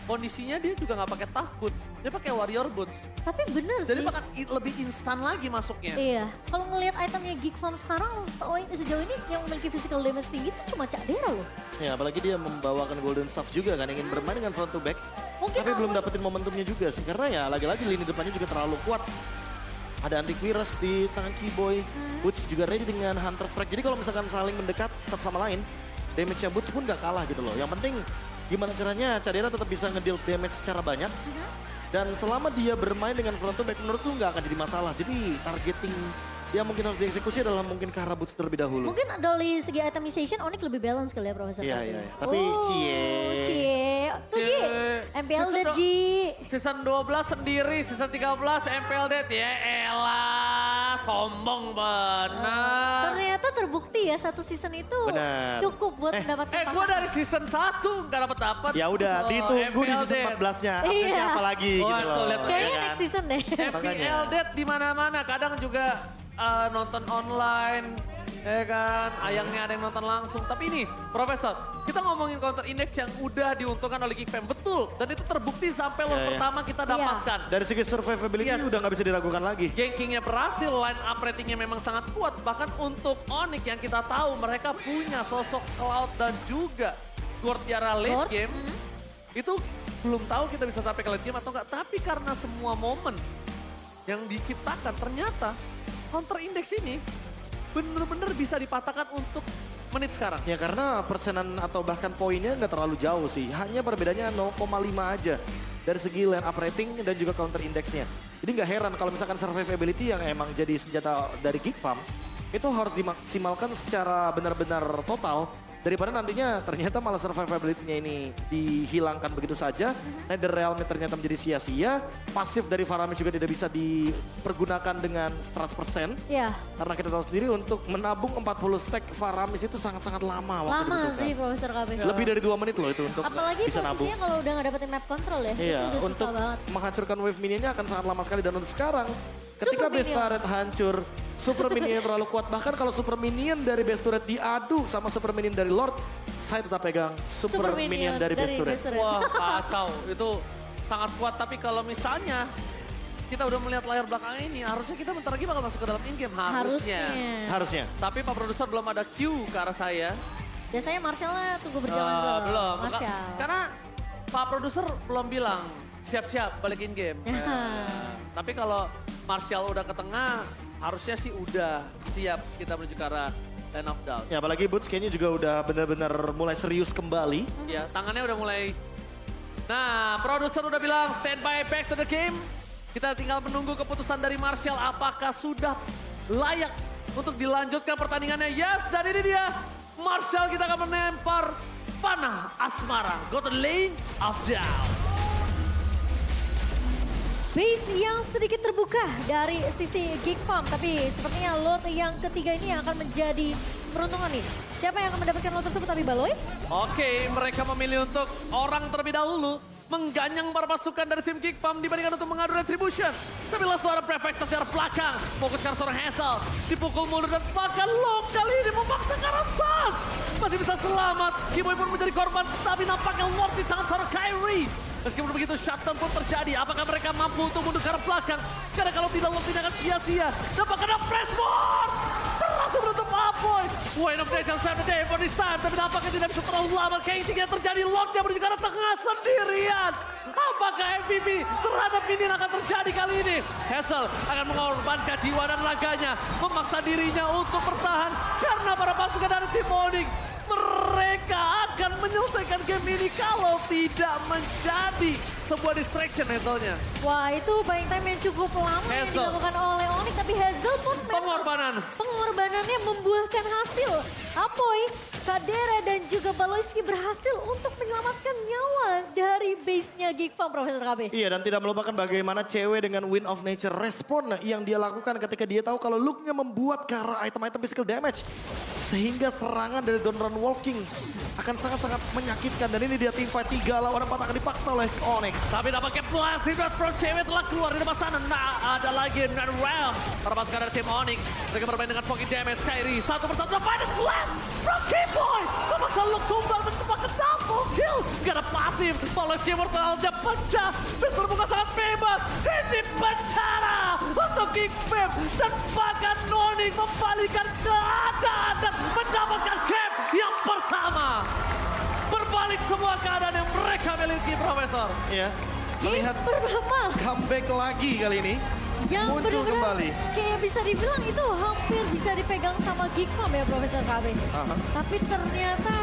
Kondisinya dia juga nggak pakai tough boots. Dia pakai warrior boots. Tapi bener Jadi sih. bahkan lebih instan lagi masuknya. Iya, kalau ngelihat itemnya Geek Farm sekarang sejauh ini yang memiliki physical damage tinggi itu cuma Cadera loh. Ya, apalagi dia membawakan golden staff juga kan, ingin bermain dengan front to back. Mungkin Tapi belum dapetin momentumnya juga sih, karena ya lagi-lagi lini depannya juga terlalu kuat. Ada antivirus di tangan Keyboy, Boots juga ready dengan Hunter Strike. Jadi kalau misalkan saling mendekat satu sama lain, damage-nya Boots pun gak kalah gitu loh. Yang penting gimana caranya Cadera tetap bisa ngedeal damage secara banyak. Dan selama dia bermain dengan front to back menurutku nggak akan jadi masalah. Jadi targeting yang mungkin harus dieksekusi adalah mungkin ke arah Boots terlebih dahulu. Mungkin dari segi itemization Onyx lebih balance kali ya Profesor. Iya, Kaki. iya, iya. Tapi cie. Cie. Tuh Ji, MPL Season Dead Ji. Season 12 sendiri, season 13 MPL Dead. Ya elah, sombong bener. Ternyata terbukti ya satu season itu Benar. cukup buat mendapatkan Gue pasangan. dari season 1 nggak dapat. Ya udah, ditunggu di MPL season Dead. 14-nya. Iya. Update-nya apa lagi Wah, gitu loh. tuh, lihat, Kayaknya ya kan? next season deh. Makanya. MPL Dead di mana-mana. Kadang juga nonton online. Ya kan, ayangnya ada yang nonton langsung. Tapi ini, Profesor, kita ngomongin counter index yang udah diuntungkan oleh Geekfam. Betul, dan itu terbukti sampai lot pertama kita dapatkan. Dari segi survivability udah nggak bisa diragukan lagi. Gankingnya berhasil, line up ratingnya memang sangat kuat. Bahkan untuk Onyx yang kita tahu mereka punya sosok Cloud dan juga Gortiara late game. Itu belum tahu kita bisa sampai ke late game atau enggak. Tapi karena semua momen yang diciptakan ternyata counter index ini bener-bener bisa dipatahkan untuk menit sekarang. Ya karena persenan atau bahkan poinnya nggak terlalu jauh sih. Hanya perbedaannya 0,5 aja. Dari segi line up rating dan juga counter indexnya. Jadi nggak heran kalau misalkan survivability yang emang jadi senjata dari Geekfam itu harus dimaksimalkan secara benar-benar total. Daripada nantinya ternyata malah survivability-nya ini dihilangkan begitu saja. Netherrealm ternyata menjadi sia-sia. Pasif dari Faramis juga tidak bisa dipergunakan dengan 100%. Iya. Karena kita tahu sendiri untuk menabung 40 stack Faramis itu sangat-sangat lama waktu Lama dibutuhkan. sih Profesor KB. Lebih dari 2 menit loh itu untuk Apalagi bisa nabung. posisinya kalau udah nggak dapetin map control ya. Iya, itu udah susah untuk banget. menghancurkan wave minionnya akan sangat lama sekali. Dan untuk sekarang, ketika Super base minion. turret hancur, super minion terlalu kuat. Bahkan kalau super minion dari base turret diadu sama super minion dari Lord, saya tetap pegang super minion dari base turret. Wah kacau, itu sangat kuat. Tapi kalau misalnya kita udah melihat layar belakang ini, harusnya kita bentar lagi bakal masuk ke dalam in-game. Harusnya. Harusnya. Tapi Pak Produser belum ada cue ke arah saya. Biasanya Marcel-nya tunggu berjalan dulu. Belum. Marcel. Karena Pak Produser belum bilang siap-siap balik in-game. Tapi kalau Martial udah ke tengah, harusnya sih udah siap kita menuju ke arah Land of Doubt. Ya apalagi Boots kayaknya juga udah benar-benar mulai serius kembali. Ya, tangannya udah mulai. Nah, produser udah bilang standby back to the game. Kita tinggal menunggu keputusan dari Martial apakah sudah layak untuk dilanjutkan pertandingannya. Yes, dan ini dia. Martial kita akan menempar panah asmara. Go to lane of doubt. Base yang sedikit terbuka dari sisi Geekfam, tapi sepertinya Lord yang ketiga ini akan menjadi peruntungan nih. Siapa yang akan mendapatkan Lord tersebut, tapi Baloy? Oke, mereka memilih untuk orang terlebih dahulu mengganyang para pasukan dari tim Geekfam dibandingkan untuk mengadu retribution. Tapi langsung ada prefect dari belakang, fokus ke arah seorang Hazel, dipukul mundur dan bahkan Lord kali ini memaksa ke arah Sans. Masih bisa selamat, Kiboy pun menjadi korban, tapi nampaknya Lord di tangan seorang Kyrie. Meskipun begitu, shutdown pun terjadi. Apakah mereka mampu untuk mundur ke arah belakang? Karena kalau tidak, Lord tidak akan sia-sia. Dapat kena pressboard! Berhasil menutup Apoy. Wayne of Dead yang save the day for this time. Tapi nampaknya tidak bisa terlalu lama. K3 yang terjadi, Lord yang menuju ke arah tengah sendirian. Apakah MVP terhadap ini akan terjadi kali ini? Hazel akan mengorbankan jiwa dan raganya. Memaksa dirinya untuk bertahan. Karena para pasukan dari tim Onyx, mereka akan menyelesaikan game ini kalau tidak menjadi sebuah distraction Hazelnya. Wah, itu buying time yang cukup lama yang Hazel. dilakukan oleh Onyx, tapi Hazel pun memang pengorbanannya membuahkan hasil. Apoy, Kadera dan juga Baloyski berhasil untuk menyelamatkan nyawa dari base-nya Geekfam, Profesor KB. Iya, dan tidak melupakan bagaimana cewek dengan Wind of Nature respon yang dia lakukan ketika dia tahu kalau look-nya membuat ke arah item-item physical damage. Sehingga serangan dari Donran Wolf King akan sangat-sangat menyakitkan. Dan ini dia tim fight 3 lawan 4 akan dipaksa oleh Onyx. Tapi nampaknya blast hit from cewek telah keluar dari depan sana. Nah, ada lagi dengan Realm. Para pasukan dari tim Onyx. Mereka bermain dengan pocket damage. Kyrie satu persatu. Final blast from K-Boy. Memaksa look tumbang mencepat ke double kill. Gak ada pasif. Paulus Gamer terlalu pecah. Base terbuka sangat bebas. Ini penjara untuk Geekfam. Dan bahkan Onyx membalikan keadaan dan mendapatkan game yang pertama. Berbalik semua keadaan yang mereka miliki, Profesor. Ya, melihat Pertama comeback lagi kali ini. yang Muncul benar-benar kembali. kayak bisa dibilang itu hampir bisa dipegang sama Geekfam ya Profesor KB. Aha. Tapi ternyata